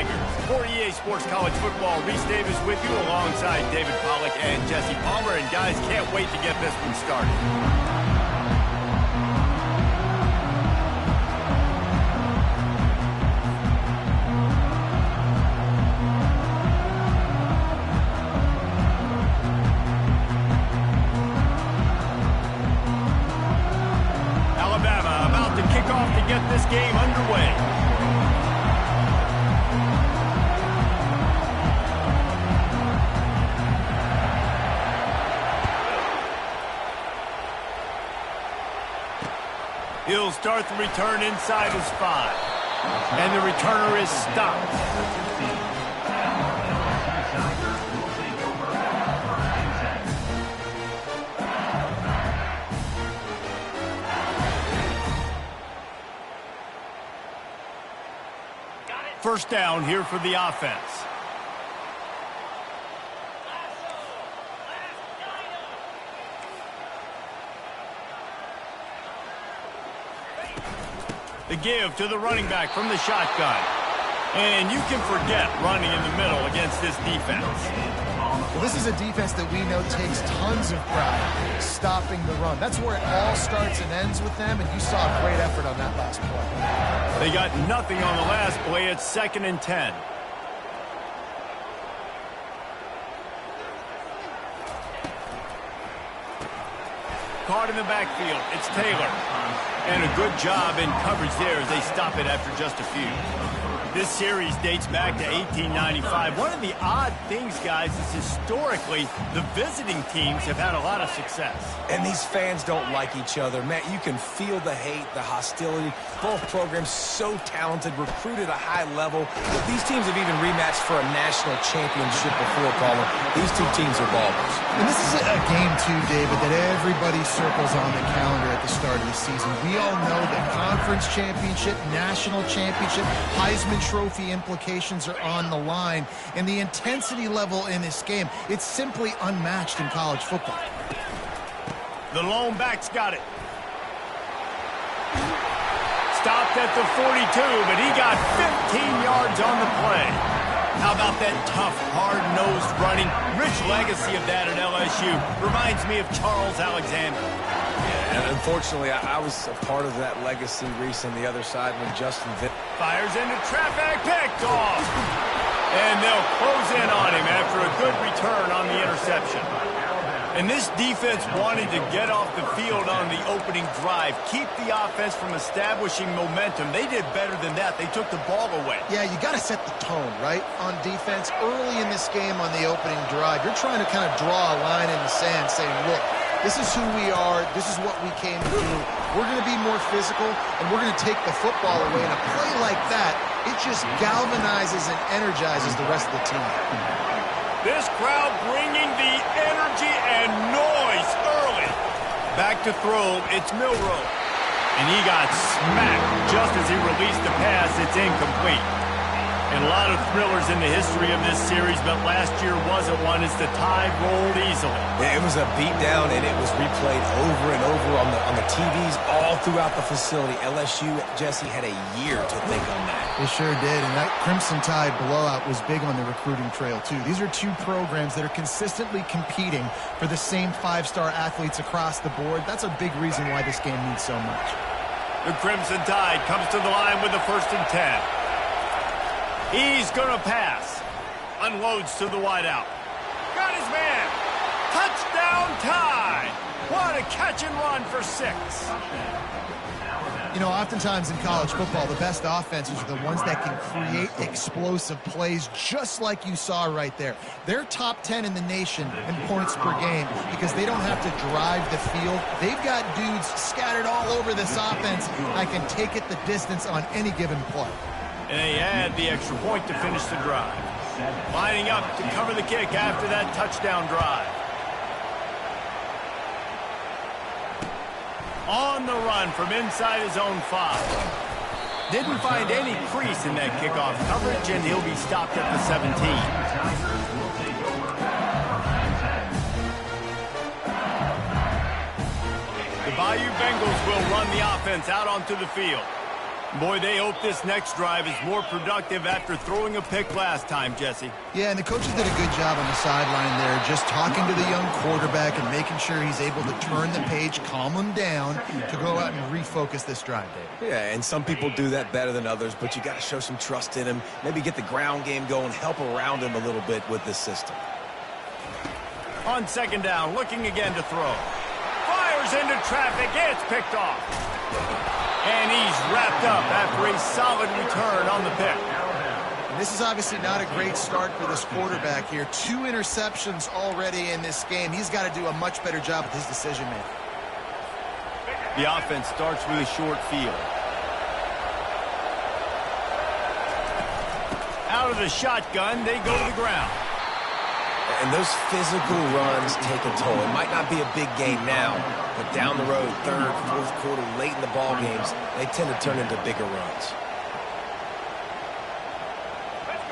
Tigers. For EA Sports College Football, Reese Davis with you alongside David Pollack and Jesse Palmer. And guys, can't wait to get this one started. To get this game underway. He'll start the return inside his 5. And the returner is stopped. First down here for the offense. The give to the running back from the shotgun. And you can forget running in the middle against this defense. Well, this is a defense that we know takes tons of pride stopping the run. That's where it all starts and ends with them, and you saw a great effort on that last play. They got nothing on the last play. It's 2nd and 10. Caught in the backfield. It's Taylor. And a good job in coverage there as they stop it after just a few. This series dates back to 1895. One of the odd things, guys, is historically the visiting teams have had a lot of success. And these fans don't like each other. Matt, you can feel the hate, the hostility. Both programs so talented, recruited at a high level. These teams have even rematched for a national championship before, Palmer. These two teams are ballers. And this is a game, too, David, that everybody circles on the calendar at the start of the season. We all know that conference championship, national championship, Heisman Trophy implications are on the line, and the intensity level in this game, it's simply unmatched in college football. The lone back's got it. Stopped at the 42, but he got 15 yards on the play. How about that tough, hard-nosed running? Rich legacy of that at LSU. Reminds me of Charles Alexander. And unfortunately, I was a part of that legacy, Reese, on the other side when Justin fires into traffic, picked off. And they'll close in on him after a good return on the interception. And this defense wanted to get off the field on the opening drive, keep the offense from establishing momentum. They did better than that. They took the ball away. Yeah, you got to set the tone, right, on defense. Early in this game on the opening drive, you're trying to kind of draw a line in the sand saying, look, this is who we are. This is what we came to do. We're going to be more physical, and we're going to take the football away. And a play like that, it just galvanizes and energizes the rest of the team. This crowd bringing the energy and noise early. Back to throw, it's Milroe. And he got smacked just as he released the pass. It's incomplete. And a lot of thrillers in the history of this series, but last year wasn't one as the tide rolled easily. It was a beatdown, and it was replayed over and over on the TVs all throughout the facility. LSU, Jesse, had a year to think on that. They sure did, and that Crimson Tide blowout was big on the recruiting trail, too. These are two programs that are consistently competing for the same 5-star athletes across the board. That's a big reason why this game means so much. The Crimson Tide comes to the line with the 1st and 10. He's going to pass. Unloads to the wideout. Got his man. Touchdown Tide. What a catch and run for 6. You know, oftentimes in college football, the best offenses are the ones that can create explosive plays just like you saw right there. They're top 10 in the nation in points per game because they don't have to drive the field. They've got dudes scattered all over this offense that can take it the distance on any given play. And they add the extra point to finish the drive. Lining up to cover the kick after that touchdown drive. On the run from inside his own 5. Didn't find any crease in that kickoff coverage, and he'll be stopped at the 17. The Bayou Bengals will run the offense out onto the field. Boy, they hope this next drive is more productive after throwing a pick last time, Jesse. Yeah, and the coaches did a good job on the sideline there, just talking to the young quarterback and making sure he's able to turn the page, calm him down to go out and refocus this drive, Dave. Yeah, and some people do that better than others, but you got to show some trust in him, maybe get the ground game going, help around him a little bit with this system. On second down, looking again to throw. Fires into traffic, it's picked off. And he's wrapped up after a solid return on the pick. And this is obviously not a great start for this quarterback here. 2 interceptions already in this game. He's got to do a much better job with his decision-making. The offense starts with a short field. Out of the shotgun, they go to the ground. And those physical runs take a toll. It might not be a big game now, but down the road, third, fourth quarter, late in the ball games, they tend to turn into bigger runs.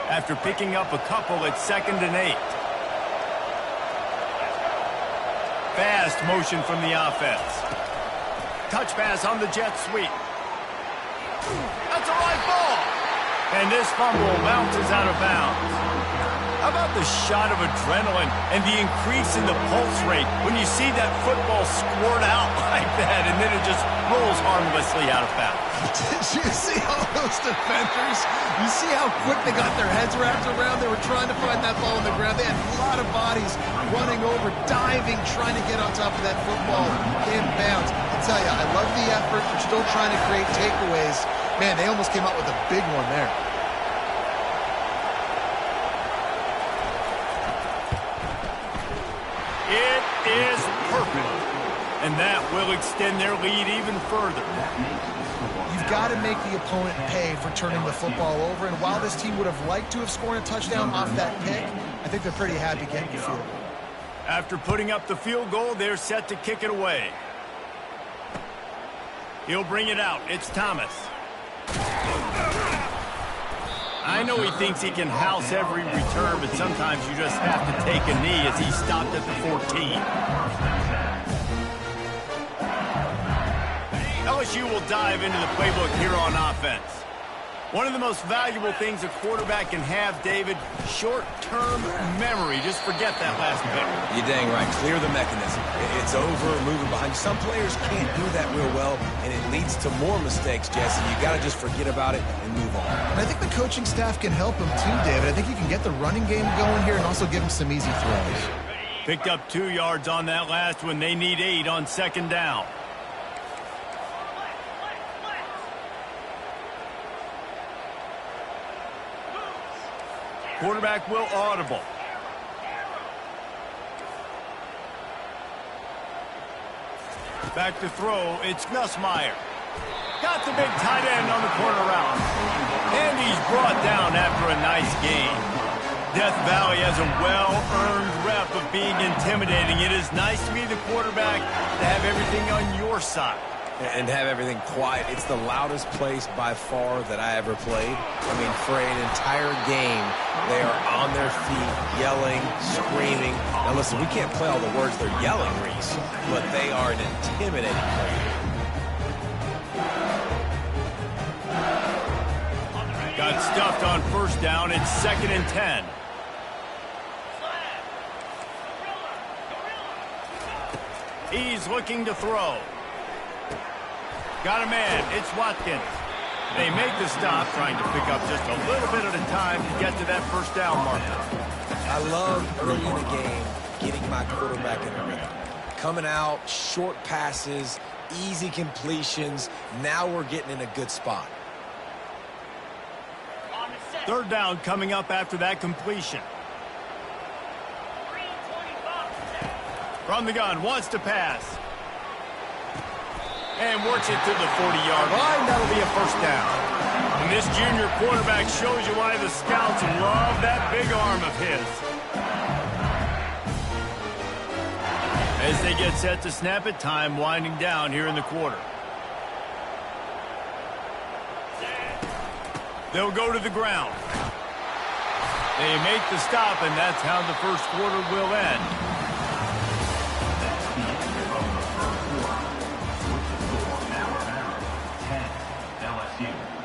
After picking up a couple at 2nd and 8. Fast motion from the offense. Touch pass on the jet sweep. That's a right ball. And this fumble bounces out of bounds. How about the shot of adrenaline and the increase in the pulse rate when you see that football squirt out like that and then it just rolls harmlessly out of bounds? Did you see all those defenders? You see how quick they got their heads wrapped around? They were trying to find that ball on the ground. They had a lot of bodies running over, diving, trying to get on top of that football in bounds. I tell you, I love the effort. They're still trying to create takeaways. Man, they almost came out with a big one there. It is perfect, and that will extend their lead even further. You've got to make the opponent pay for turning the football over, and while this team would have liked to have scored a touchdown off that pick, I think they're pretty happy getting the field goal. After putting up the field goal, they're set to kick it away. He'll bring it out. It's Thomas. I know he thinks he can house every return, but sometimes you just have to take a knee as he stopped at the 14. LSU will dive into the playbook here on offense. One of the most valuable things a quarterback can have, David, short-term memory. Just forget that last pick. You're dang right. Clear the mechanism. It's over, moving behind. Some players can't do that real well, and it leads to more mistakes, Jesse. You got to just forget about it and move on. And I think the coaching staff can help him too, David. I think you can get the running game going here and also give him some easy throws. Picked up 2 yards on that last one. They need 8 on second down. Quarterback will audible. Back to throw, it's Nussmeier. Got the big tight end on the corner route. And he's brought down after a nice gain. Death Valley has a well-earned rep of being intimidating. It is nice to be the quarterback to have everything on your side. And have everything quiet. It's the loudest place by far that I ever played. I mean, for an entire game, they are on their feet, yelling, screaming. Now listen, we can't play all the words they're yelling, Reese, but they are an intimidating player. Got stuffed on first down. It's 2nd and 10. He's looking to throw. Got a man. It's Watkins. They make the stop, trying to pick up just a little bit at a time to get to that first down marker. I love early in the game getting my quarterback in the rhythm. Coming out, short passes, easy completions. Now we're getting in a good spot. Third down coming up after that completion. From the gun, wants to pass. And works it to the 40-yard line. That'll be a first down. And this junior quarterback shows you why the scouts love that big arm of his. As they get set to snap it, time winding down here in the quarter. They'll go to the ground. They make the stop, and that's how the first quarter will end. LSU.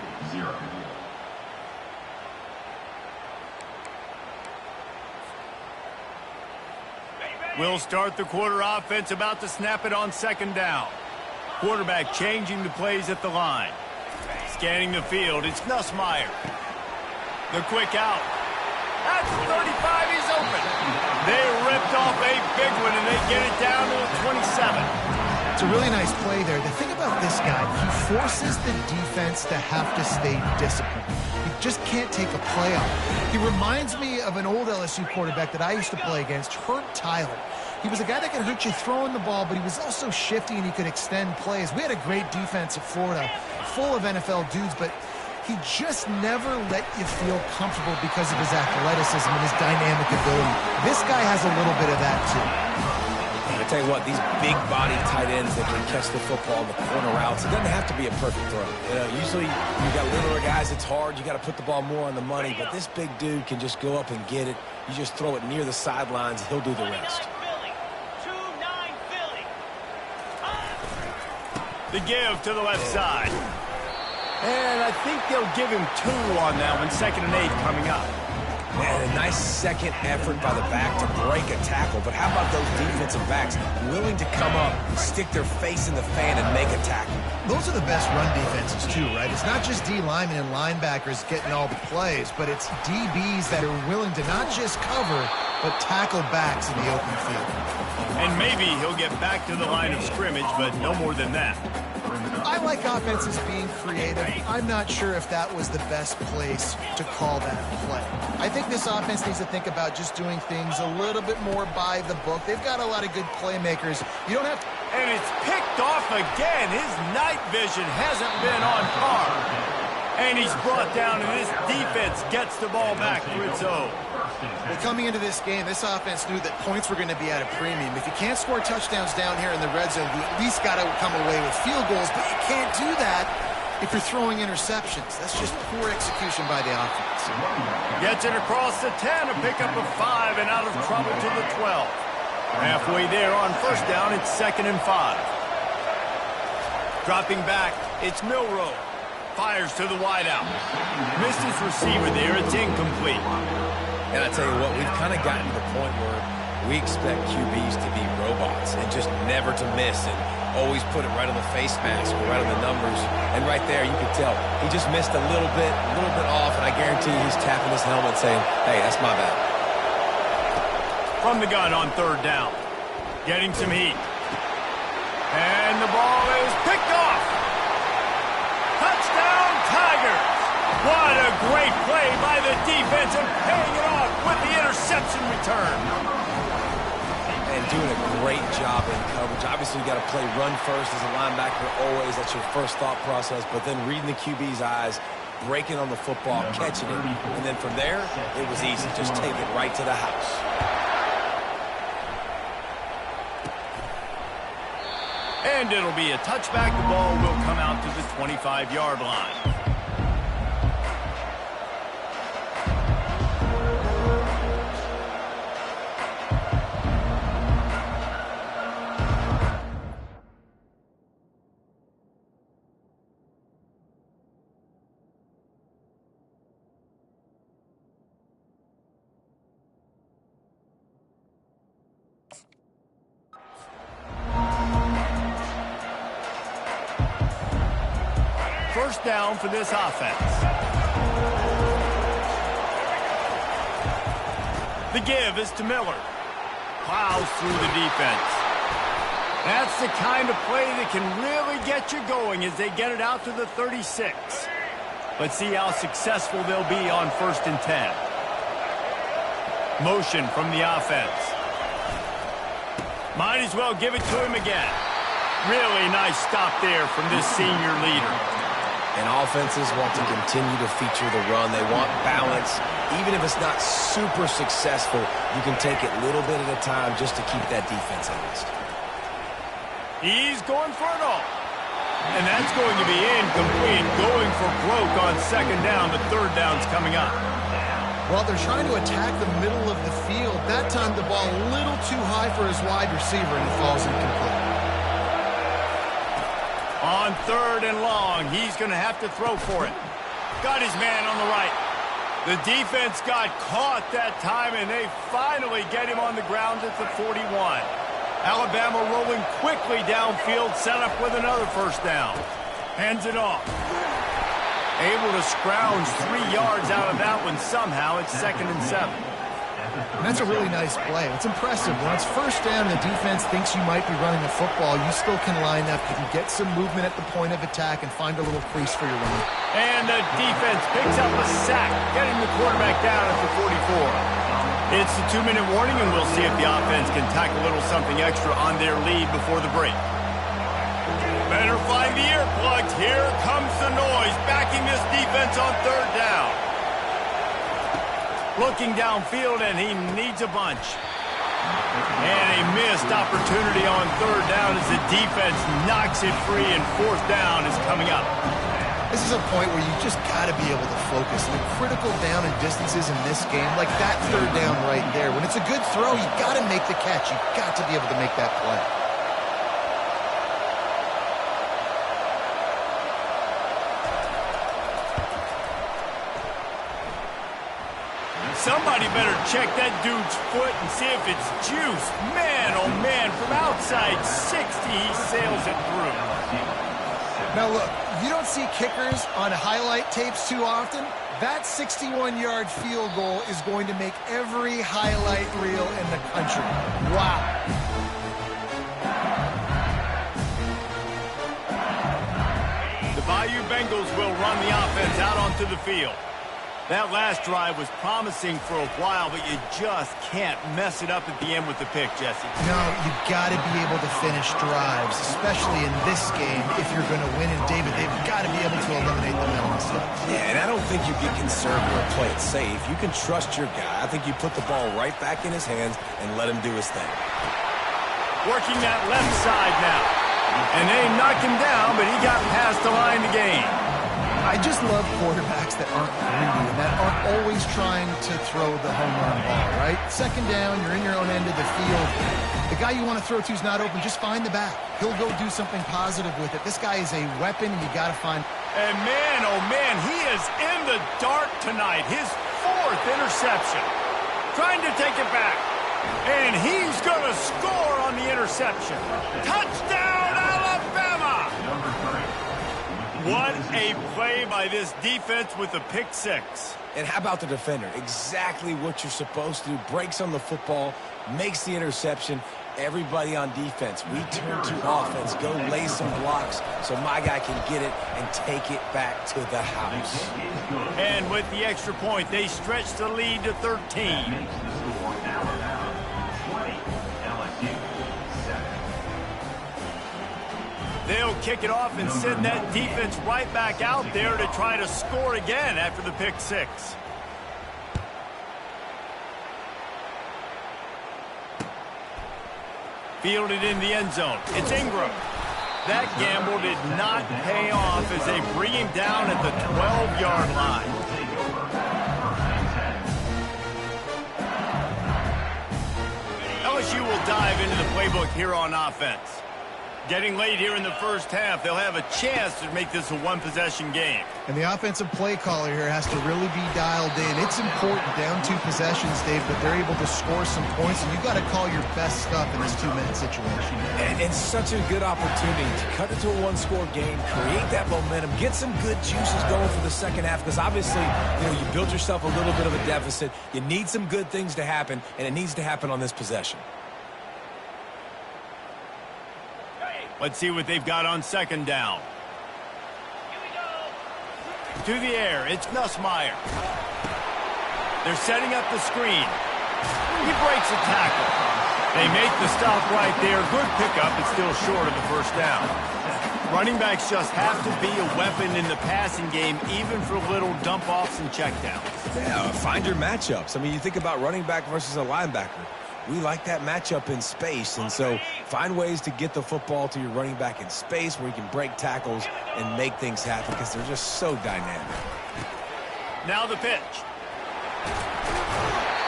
We'll start the quarter offense, about to snap it on second down. Quarterback changing the plays at the line. Scanning the field, it's Nussmeier. The quick out. That's 35, he's open. They ripped off a big one, and they get it down to the 27. It's a really nice play there. The thing about this guy, he forces the defense to have to stay disciplined. You just can't take a play off. He reminds me of an old LSU quarterback that I used to play against, Herb Tyler. He was a guy that could hurt you throwing the ball, but he was also shifty and he could extend plays. We had a great defense at Florida, full of NFL dudes, but he just never let you feel comfortable because of his athleticism and his dynamic ability. This guy has a little bit of that too. I tell you what, these big-body tight ends that can catch the football in the corner routes, it doesn't have to be a perfect throw. You know, usually you got littler guys, it's hard. You got to put the ball more on the money, but this big dude can just go up and get it. You just throw it near the sidelines, he'll do the rest. The give to the left side. And I think they'll give him 2 on that one. 2nd and 8 coming up. Man, a nice second effort by the back to break a tackle. But how about those defensive backs willing to come up, stick their face in the fan, and make a tackle? Those are the best run defenses, too, right? It's not just D linemen and linebackers getting all the plays, but it's DBs that are willing to not just cover, but tackle backs in the open field. And maybe he'll get back to the line of scrimmage, but no more than that. I like offenses being creative. I'm not sure if that was the best place to call that play. I think this offense needs to think about just doing things a little bit more by the book. They've got a lot of good playmakers. You don't have to... And it's picked off again. His night vision hasn't been on par. And he's brought down, and this defense gets the ball back to its own. Well, coming into this game, this offense knew that points were going to be at a premium. If you can't score touchdowns down here in the red zone, you at least got to come away with field goals, but you can't do that if you're throwing interceptions. That's just poor execution by the offense. Gets it across the 10, a pickup of 5, and out of trouble to the 12. Halfway there on first down, it's 2nd and 5. Dropping back, it's Milroe. Fires to the wideout. Missed his receiver there, it's incomplete. And I tell you what, we've kind of gotten to the point where we expect QBs to be robots and just never to miss and always put it right on the face mask or right on the numbers. And right there, you can tell he just missed a little bit off, and I guarantee he's tapping his helmet saying, hey, that's my bad. From the gun on 3rd down. Getting some heat. And the ball is picked off. Touchdown, Tigers. What a great play by the defense and paying it off with the interception return. And doing a great job in coverage. Obviously, you got to play run first as a linebacker always. That's your first thought process. But then reading the QB's eyes, breaking on the football, catching it. And then from there, it was easy. Just take it right to the house. And it'll be a touchback. The ball will come out to the 25-yard line. First down for this offense. The give is to Miller. Plows through the defense. That's the kind of play that can really get you going as they get it out to the 36. Let's see how successful they'll be on 1st and 10. Motion from the offense. Might as well give it to him again. Really nice stop there from this senior leader. And offenses want to continue to feature the run. They want balance. Even if it's not super successful, you can take it little bit at a time just to keep that defense honest. He's going for it all. And that's going to be incomplete. Going for broke on 2nd down. The 3rd down's coming up. Well, they're trying to attack the middle of the field. That time the ball a little too high for his wide receiver, and it falls incomplete. On 3rd and long, he's going to have to throw for it. Got his man on the right. The defense got caught that time, and they finally get him on the ground at the 41. Alabama rolling quickly downfield, set up with another first down. Hands it off. Able to scrounge 3 yards out of that one somehow. It's 2nd and 7. And that's a really nice play. It's impressive. When it's first down and the defense thinks you might be running the football, you still can line up. You can get some movement at the point of attack and find a little crease for your runner. And the defense picks up a sack, getting the quarterback down at the 44. It's the 2-minute warning, and we'll see if the offense can tack a little something extra on their lead before the break. Better find the earplugs. Here comes the noise, backing this defense on 3rd down. Looking downfield, and he needs a bunch. And a missed opportunity on 3rd down as the defense knocks it free, and 4th down is coming up. This is a point where you just got to be able to focus. The critical down and distances in this game, like that 3rd down right there. When it's a good throw, you got to make the catch. You got to be able to make that play. Somebody better check that dude's foot and see if it's juice. Man, oh man, from outside 60, he sails it through. Now look, you don't see kickers on highlight tapes too often. That 61-yard field goal is going to make every highlight reel in the country. Wow. The Bayou Bengals will run the offense out onto the field. That last drive was promising for a while, but you just can't mess it up at the end with the pick, Jesse. No, you got to be able to finish drives, especially in this game if you're going to win. And David, they've got to be able to eliminate the mental mistakes. Yeah, and I don't think you get conservative or play it safe. You can trust your guy. I think you put the ball right back in his hands and let him do his thing. Working that left side now. And they knocked him down, but he got past the line to gain. I just love quarterbacks that aren't greedy and that aren't always trying to throw the home run ball, right? 2nd down, you're in your own end of the field. The guy you want to throw to is not open. Just find the back. He'll go do something positive with it. This guy is a weapon, and you got to find. And man, oh man, he is in the dark tonight. His 4th interception. Trying to take it back. And he's going to score on the interception. Touchdown, Alabama! What a play by this defense with the pick 6. And how about the defender? Exactly what you're supposed to do. Breaks on the football, makes the interception. Everybody on defense, we turn to offense. Go lay some blocks so my guy can get it and take it back to the house. And with the extra point, they stretch the lead to 13. They'll kick it off and send that defense right back out there to try to score again after the pick 6. Fielded in the end zone. It's Ingram. That gamble did not pay off as they bring him down at the 12-yard line. LSU will dive into the playbook here on offense. Getting late here in the first half, they'll have a chance to make this a one-possession game. And the offensive play caller here has to really be dialed in. It's important, down 2 possessions, Dave, but they're able to score some points, and you've got to call your best stuff in this 2-minute situation. And it's such a good opportunity to cut it to a one-score game, create that momentum, get some good juices going for the second half, because obviously, you built yourself a little bit of a deficit. You need some good things to happen, and it needs to happen on this possession. Let's see what they've got on 2nd down. To the air, it's Nussmeier. They're setting up the screen. He breaks a tackle. They make the stop right there. Good pickup, but still short of the first down. Running backs just have to be a weapon in the passing game, even for little dump-offs and checkdowns. Yeah, find your matchups. I mean, you think about running back versus a linebacker. We like that matchup in space, and so find ways to get the football to your running back in space where you can break tackles and make things happen because they're just so dynamic. Now the pitch.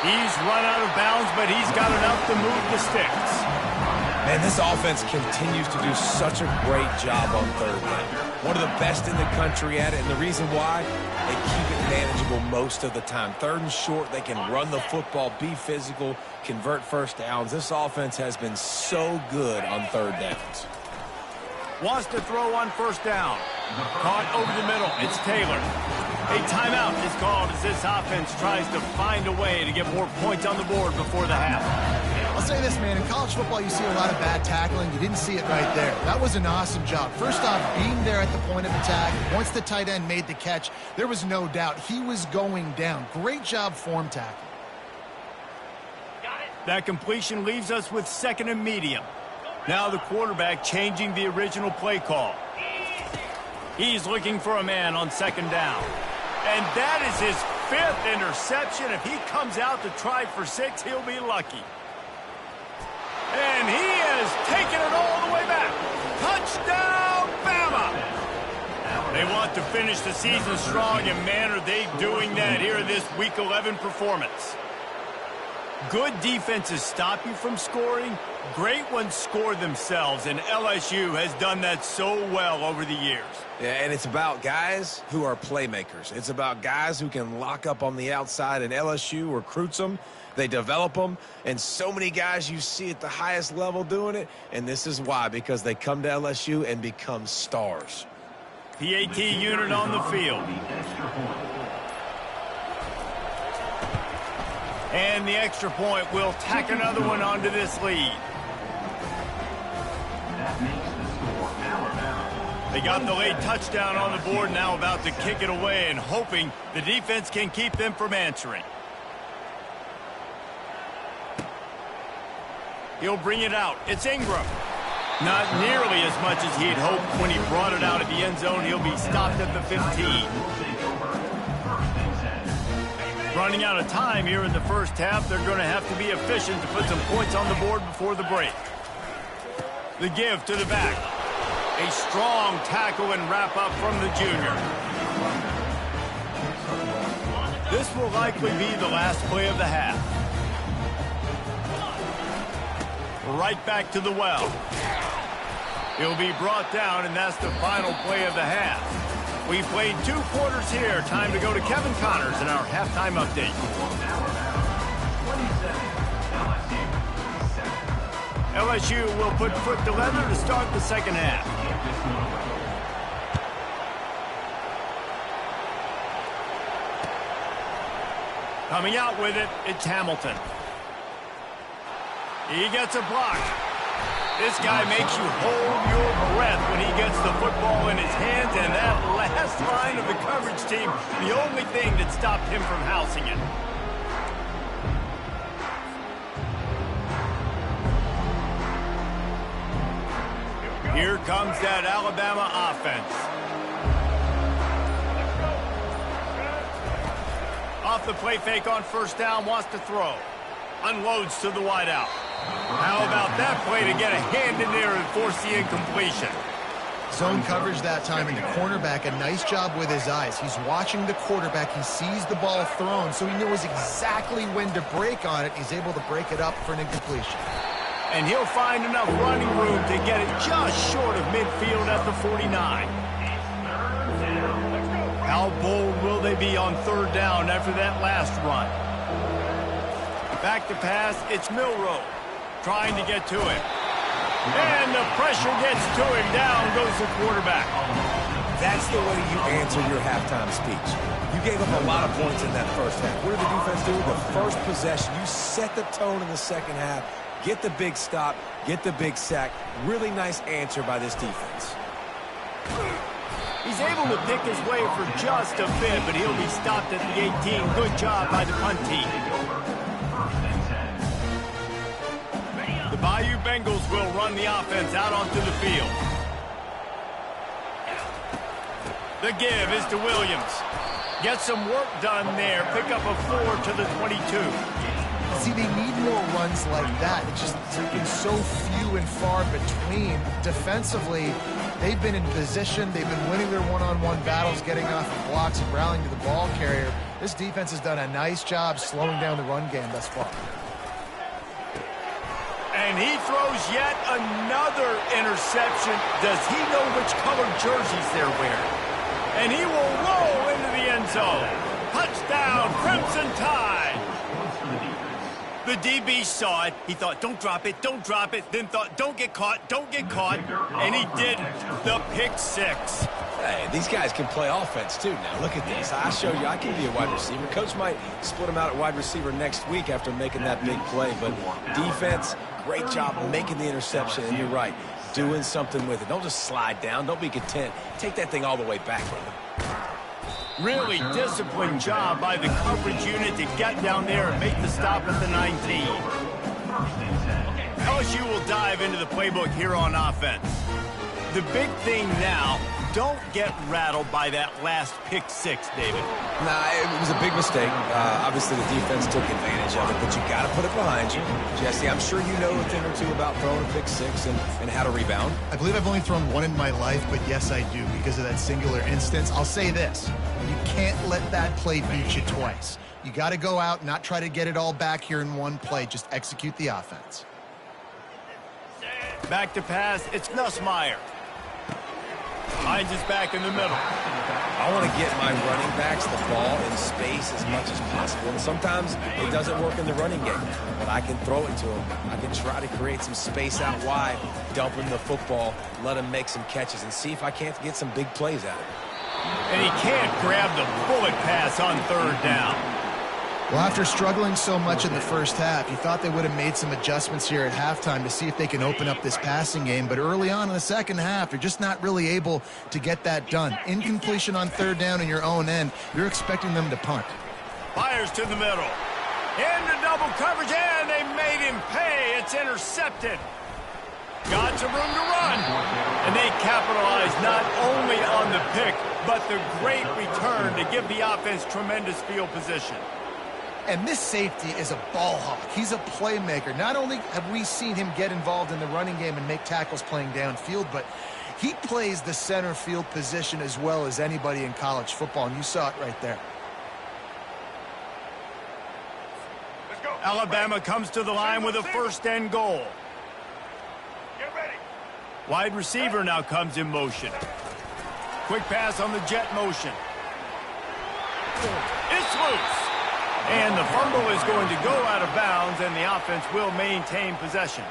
He's run out of bounds, but he's got enough to move the sticks. Man, this offense continues to do such a great job on 3rd down. One of the best in the country at it, and the reason why, They keep it manageable most of the time. 3rd and short, they can run the football, be physical, convert first downs. This offense has been so good on 3rd downs. Wants to throw on 1st down. Caught over the middle. It's Taylor. A timeout is called as this offense tries to find a way to get more points on the board before the half. I'll say this, man. In college football, you see a lot of bad tackling. You didn't see it right there. That was an awesome job. First off, being there at the point of attack. Once the tight end made the catch, there was no doubt he was going down. Great job form tackle. That completion leaves us with 2nd and medium. Now the quarterback changing the original play call. He's looking for a man on 2nd down. And that is his 5th interception. If he comes out to try for 6, he'll be lucky. And he has taken it all the way back. Touchdown, Bama! They want to finish the season strong, and man, are they doing that here in this Week 11 performance. Good defenses stop you from scoring. Great ones score themselves, and LSU has done that so well over the years. Yeah, and it's about guys who are playmakers. It's about guys who can lock up on the outside, and LSU recruits them. They develop them, and so many guys you see at the highest level doing it, and this is why, because they come to LSU and become stars. PAT unit on the field. And the extra point will tack another one onto this lead. They got the late touchdown on the board, now about to kick it away and hoping the defense can keep them from answering. He'll bring it out. It's Ingram. Not nearly as much as he'd hoped when he brought it out of the end zone. He'll be stopped at the 15. Running out of time here in the first half. They're going to have to be efficient to put some points on the board before the break. The give to the back. A strong tackle and wrap up from the junior. This will likely be the last play of the half. Right back to the well. He'll be brought down, and that's the final play of the half. We've played 2 quarters here. Time to go to Kevin Connors in our halftime update. LSU will put foot to leather to start the second half. Coming out with it, it's Hamilton. He gets a block. This guy makes you hold your breath when he gets the football in his hands, and that last line of the coverage team, the only thing that stopped him from housing it. Here comes that Alabama offense. Off the play fake on first down, wants to throw. Unloads to the wideout. How about that play to get a hand in there and force the incompletion? Zone coverage that time, and the cornerback, a nice job with his eyes. He's watching the quarterback. He sees the ball thrown, so he knows exactly when to break on it. He's able to break it up for an incompletion. And he'll find enough running room to get it just short of midfield at the 49. How bold will they be on third down after that last run? Back to pass, it's Milroe trying to get to him. And the pressure gets to him. Down goes the quarterback. That's the way you answer your halftime speech. You gave up a lot of points in that first half. What did the defense do? The first possession, you set the tone in the second half. Get the big stop, get the big sack. Really nice answer by this defense. He's able to pick his way for just a bit, but he'll be stopped at the 18. Good job by the punt team. The Bayou Bengals will run the offense out onto the field. The give is to Williams. Get some work done there. Pick up a 4 to the 22. See, they need more runs like that. It's just been so few and far between. Defensively, they've been in position. They've been winning their one-on-one battles, getting off the blocks and rallying to the ball carrier. This defense has done a nice job slowing down the run game thus far. And he throws yet another interception. Does he know which color jerseys they're wearing? And he will roll into the end end zone. Touchdown, Crimson Tide. The DB saw it. He thought, don't drop it, don't drop it. Then thought, don't get caught, don't get caught. And he didn't. The pick six. Hey, these guys can play offense, too. Now, look at this. I show you I can be a wide receiver. Coach might split him out at wide receiver next week after making that big play. But defense, great job making the interception. And you're right, doing something with it. Don't just slide down. Don't be content. Take that thing all the way back, brother. Really disciplined job by the coverage unit to get down there and make the stop at the 19. LSU will dive into the playbook here on offense. The big thing now, don't get rattled by that last pick six, David. Nah, it was a big mistake. Obviously, the defense took advantage of it, but you got to put it behind you. Jesse, I'm sure you know a thing or two about throwing a pick six and how to rebound. I believe I've only thrown one in my life, but yes, I do because of that singular instance. I'll say this. You can't let that play beat you twice. You got to go out and not try to get it all back here in one play. Just execute the offense. Back to pass. It's Nussmeier. Finds his back in the middle. I want to get my running backs the ball in space as much as possible. And sometimes it doesn't work in the running game. But I can throw it to him. I can try to create some space out wide, dump him the football, let him make some catches, and see if I can't get some big plays out of it. And he can't grab the bullet pass on third down. Well, after struggling so much in the first half, you thought they would have made some adjustments here at halftime to see if they can open up this passing game. But early on in the second half, you're just not really able to get that done. Incompletion on third down in your own end, you're expecting them to punt. Fires to the middle. Into double coverage, and they made him pay. It's intercepted. Got some room to run. And they capitalized not only on the pick, but the great return to give the offense tremendous field position. And this safety is a ball hawk. He's a playmaker. Not only have we seen him get involved in the running game and make tackles playing downfield, but he plays the center field position as well as anybody in college football, and you saw it right there. Let's go. Alabama comes to the line with a first and goal. Get ready. Wide receiver now comes in motion. Quick pass on the jet motion. It's loose. And the fumble is going to go out of bounds, and the offense will maintain possession.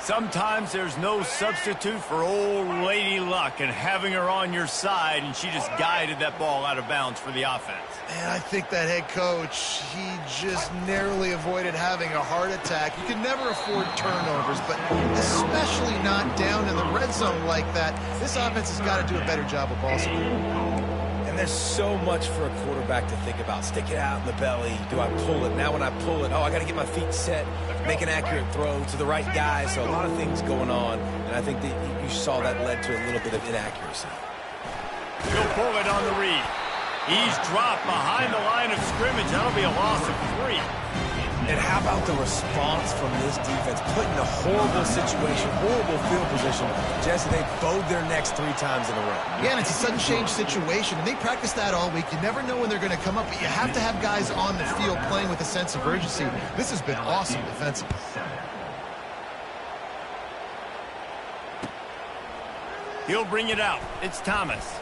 Sometimes there's no substitute for old Lady Luck and having her on your side, and she just guided that ball out of bounds for the offense. Man, I think that head coach, he just narrowly avoided having a heart attack. You can never afford turnovers, but especially not down in the red zone like that. This offense has got to do a better job of ball support. And there's so much for a quarterback to think about. Stick it out in the belly. Do I pull it? Now when I pull it, I got to get my feet set, make an accurate throw to the right guy. So a lot of things going on, and I think that you saw that led to a little bit of inaccuracy. He'll pull it on the read. He's dropped behind the line of scrimmage. That'll be a loss of 3. And how about the response from this defense? Put in a horrible situation, horrible field position. Jesse, they bowed their necks 3 times in a row. Yeah, and it's a sudden change situation, and they practice that all week. You never know when they're going to come up, but you have to have guys on the field playing with a sense of urgency. This has been awesome defensively. He'll bring it out. It's Thomas.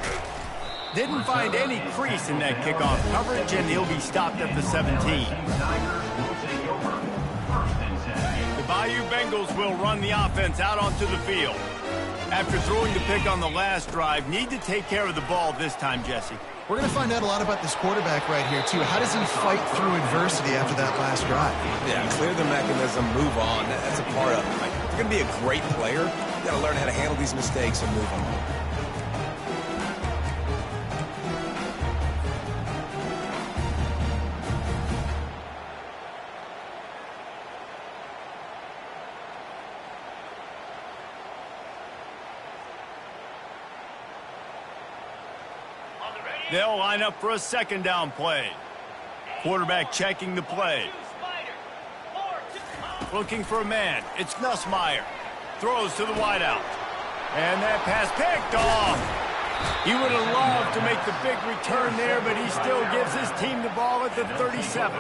Didn't find any crease in that kickoff coverage, and he'll be stopped at the 17. The Bayou Bengals will run the offense out onto the field. After throwing the pick on the last drive, need to take care of the ball this time, Jesse. We're going to find out a lot about this quarterback right here, too. How does he fight through adversity after that last drive? Yeah, clear the mechanism, move on. That's a part of it. Like, if you're going to be a great player, you got to learn how to handle these mistakes and move on. They'll line up for a second down play. Quarterback checking the play. Looking for a man. It's Nussmeier. Throws to the wideout. And that pass picked off. He would have loved to make the big return there, but he still gives his team the ball at the 37.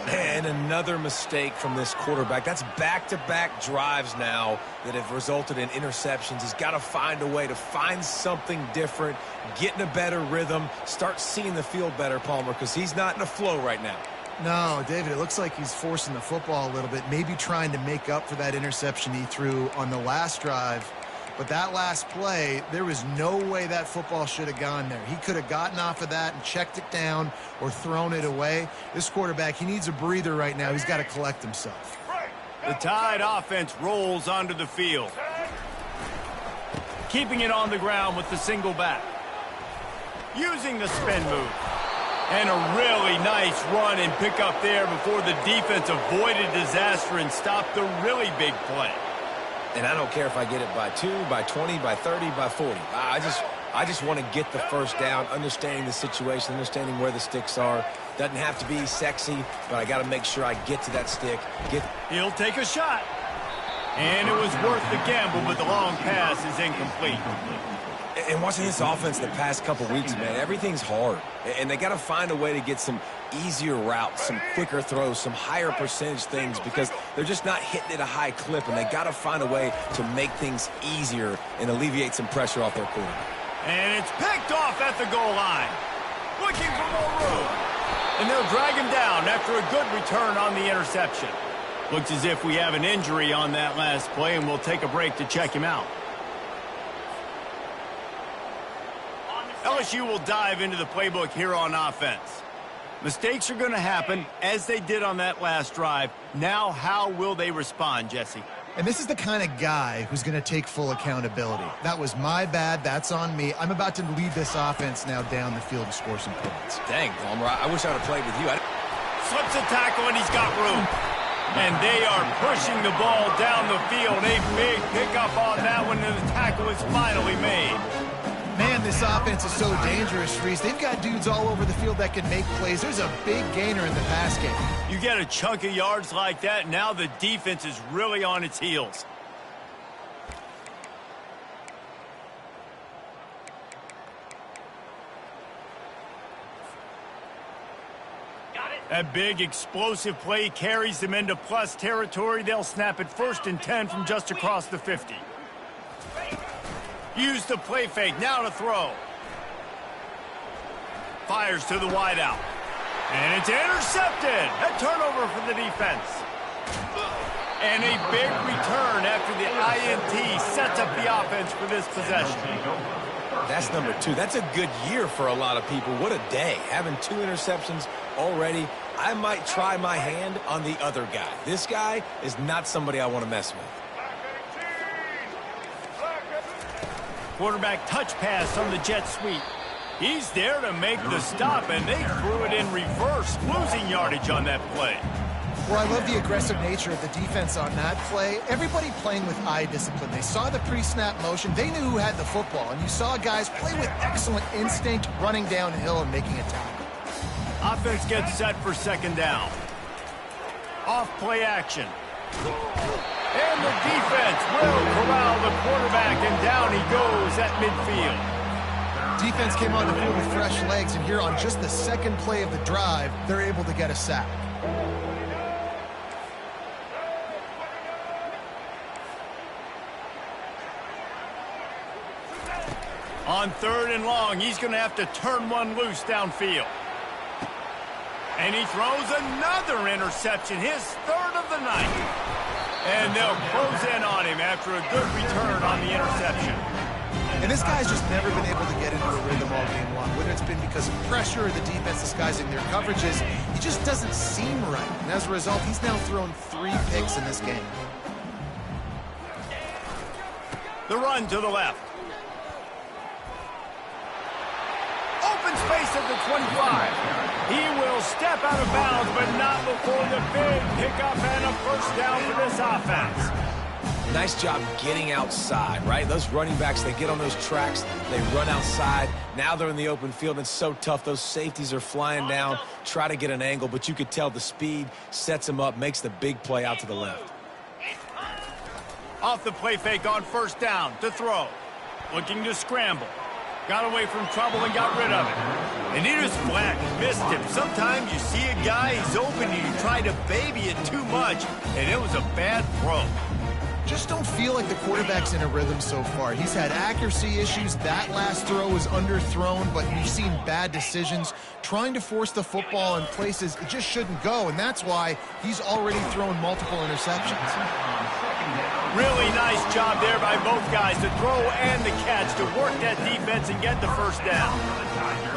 And another mistake from this quarterback. That's back-to-back drives now that have resulted in interceptions. He's got to find a way to find something different, get in a better rhythm, start seeing the field better, Palmer, because he's not in a flow right now. No, David, it looks like he's forcing the football a little bit, maybe trying to make up for that interception he threw on the last drive. But that last play, there was no way that football should have gone there. He could have gotten off of that and checked it down or thrown it away. This quarterback, he needs a breather right now. He's got to collect himself. The Tide offense rolls onto the field, keeping it on the ground with the single back, using the spin move. And a really nice run and pick up there before the defense avoided disaster and stopped the really big play. And I don't care if I get it by 2, by 20, by 30, by 40. I just want to get the first down, understanding the situation, understanding where the sticks are. Doesn't have to be sexy, but I got to make sure I get to that stick. He'll take a shot. And it was worth the gamble, but the long pass is incomplete. And watching this offense the past couple weeks, man, everything's hard. And they got to find a way to get some easier routes, some quicker throws, some higher percentage things, because they're just not hitting at a high clip, and they got to find a way to make things easier and alleviate some pressure off their quarterback. And it's picked off at the goal line. Looking for more room. And they'll drag him down after a good return on the interception. Looks as if we have an injury on that last play, and we'll take a break to check him out. LSU will dive into the playbook here on offense. Mistakes are going to happen, as they did on that last drive. Now, how will they respond, Jesse? And this is the kind of guy who's going to take full accountability. That was my bad. That's on me. I'm about to lead this offense now down the field to score some points. Dang, Palmer, I wish I would have played with you. Slips a tackle, and he's got room. And they are pushing the ball down the field. A big pickup on that one, and the tackle is finally made. Man, this offense is so dangerous, Reese. They've got dudes all over the field that can make plays. There's a big gainer in the pass game. You get a chunk of yards like that, now the defense is really on its heels. That big explosive play carries them into plus territory. They'll snap it 1st and 10 from just across the 50. Use the play fake, now to throw. Fires to the wideout. And it's intercepted. A turnover for the defense. And a big return after the INT sets up the offense for this possession. That's number 2. That's a good year for a lot of people. What a day. Having 2 interceptions already. I might try my hand on the other guy. This guy is not somebody I want to mess with. Quarterback touch pass on the jet sweep. He's there to make the stop, and they threw it in reverse, losing yardage on that play. Well, I love the aggressive nature of the defense on that play. Everybody playing with eye discipline. They saw the pre-snap motion. They knew who had the football, and you saw guys play with excellent instinct, running downhill and making a tackle. Offense gets set for 2nd down. Off play action. And the defense will corral the quarterback, and down he goes at midfield. Defense came on the field with fresh legs, and here on just the 2nd play of the drive, they're able to get a sack. On 3rd and long, he's going to have to turn one loose downfield. And he throws another interception, his 3rd of the night. And they'll close in on him after a good return on the interception. And this guy's just never been able to get into a rhythm all game long. Whether it's been because of pressure or the defense disguising their coverages, he just doesn't seem right. And as a result, he's now thrown 3 picks in this game. The run to the left. Open space at the 25. He will step out of bounds, but not before the big pickup and a 1st down for this offense. Nice job getting outside, right? Those running backs, they get on those tracks, they run outside. Now they're in the open field. It's so tough. Those safeties are flying down, try to get an angle, but you could tell the speed sets them up, makes the big play out to the left. Off the play fake on 1st down to throw. Looking to scramble. Got away from trouble and got rid of it. And he just flat missed him. Sometimes you see a guy, he's open, and you try to baby it too much, and it was a bad throw. Just don't feel like the quarterback's in a rhythm so far. He's had accuracy issues. That last throw was underthrown, but you've seen bad decisions, trying to force the football in places it just shouldn't go, and that's why he's already thrown multiple interceptions. Really nice job there by both guys, the throw and the catch, to work that defense and get the first down.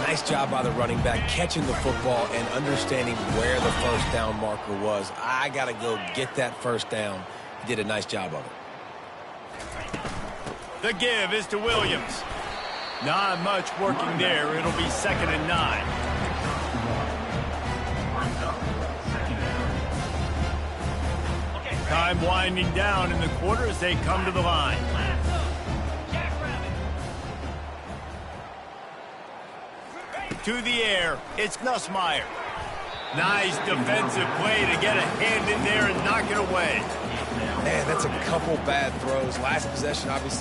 Nice job by the running back, catching the football and understanding where the first down marker was. I got to go get that first down. He did a nice job of it. The give is to Williams. Not much working there. It'll be 2nd and 9. Time winding down in the quarter as they come to the line. To the air, it's Nussmeier. Nice defensive play to get a hand in there and knock it away. Man, that's a couple bad throws. Last possession, obviously.